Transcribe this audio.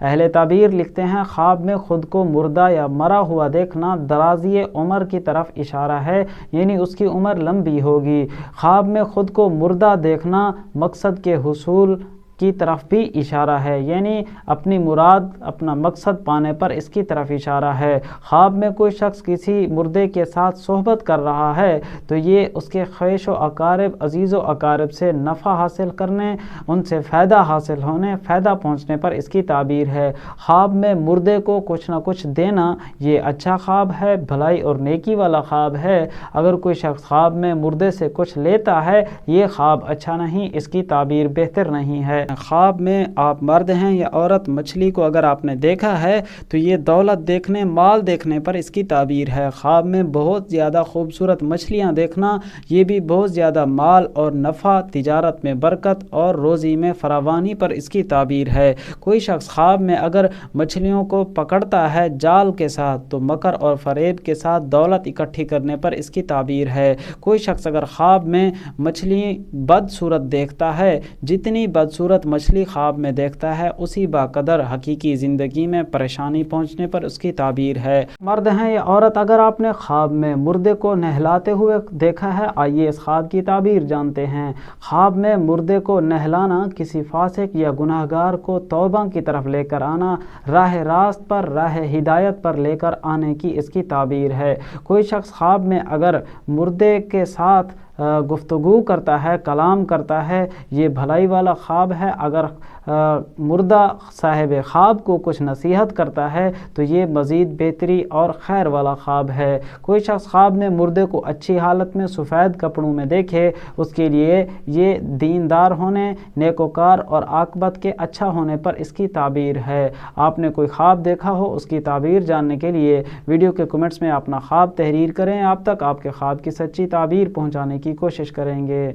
اہل تعبیر لکھتے ہیں خواب میں خود کو مردہ یا مرا ہوا دیکھنا درازی عمر کی طرف اشارہ ہے، یعنی اس کی عمر لمبی ہوگی۔ خواب میں خود کو مردہ دیکھنا مقصد کے حصول کی طرف بھی اشارہ ہے، یعنی اپنی مراد اپنا مقصد پانے پر اس کی طرف اشارہ ہے۔ خواب میں کوئی شخص کسی مردے کے ساتھ صحبت کر رہا ہے تو یہ اس کے خویش و اقارب، عزیز و اقارب سے نفع حاصل کرنے، ان سے فائدہ حاصل ہونے، فائدہ پہنچنے پر اس کی تعبیر ہے۔ خواب میں مردے کو کچھ نہ کچھ دینا یہ اچھا خواب ہے، بھلائی اور نیکی والا خواب ہے۔ اگر کوئی شخص خواب میں مردے سے کچھ لیتا ہے یہ خواب اچھا نہیں، اس کی تعبیر بہتر نہیں ہے۔ خواب میں آپ مرد ہیں یا عورت مچھلی کو اگر آپ نے دیکھا ہے تو یہ دولت دیکھنے، مال دیکھنے پر اس کی تعبیر ہے۔ خواب میں بہت زیادہ خوبصورت مچھلیاں دیکھنا یہ بھی بہت زیادہ مال اور نفع، تجارت میں برکت اور روزی میں فراوانی پر اس کی تعبیر ہے۔ کوئی شخص خواب میں اگر مچھلیوں کو پکڑتا ہے جال کے ساتھ تو مکر اور فریب کے ساتھ دولت اکٹھی کرنے پر اس کی تعبیر ہے۔ کوئی شخص اگر خواب میں مچھلی بدصورت دیکھتا ہے، جتنی بدصورت مچھلی خواب میں دیکھتا ہے اسی باقدر حقیقی زندگی میں پریشانی پہنچنے پر اس کی تعبیر ہے۔ مرد ہیں یا عورت اگر آپ نے خواب میں مردے کو نہلاتے ہوئے دیکھا ہے، آئیے اس خواب کی تعبیر جانتے ہیں۔ خواب میں مردے کو نہلانا کسی فاسق یا گناہگار کو توبہ کی طرف لے کر آنا، راہ راست پر، راہ ہدایت پر لے کر آنے کی اس کی تعبیر ہے۔ کوئی شخص خواب میں اگر مردے کے ساتھ گفتگو کرتا ہے، کلام کرتا ہے، یہ بھلائی والا خواب ہے۔ اگر مردہ صاحب خواب کو کچھ نصیحت کرتا ہے تو یہ مزید بہتری اور خیر والا خواب ہے۔ کوئی شخص خواب میں مردے کو اچھی حالت میں سفید کپڑوں میں دیکھے، اس کے لیے یہ دیندار ہونے، نیکوکار اور عاقبت کے اچھا ہونے پر اس کی تعبیر ہے۔ آپ نے کوئی خواب دیکھا ہو اس کی تعبیر جاننے کے لیے ویڈیو کے کمنٹس میں اپنا خواب تحریر کریں، آپ تک آپ کے خواب کی سچی تعبیر پہنچانے کی کوشش کریں گے۔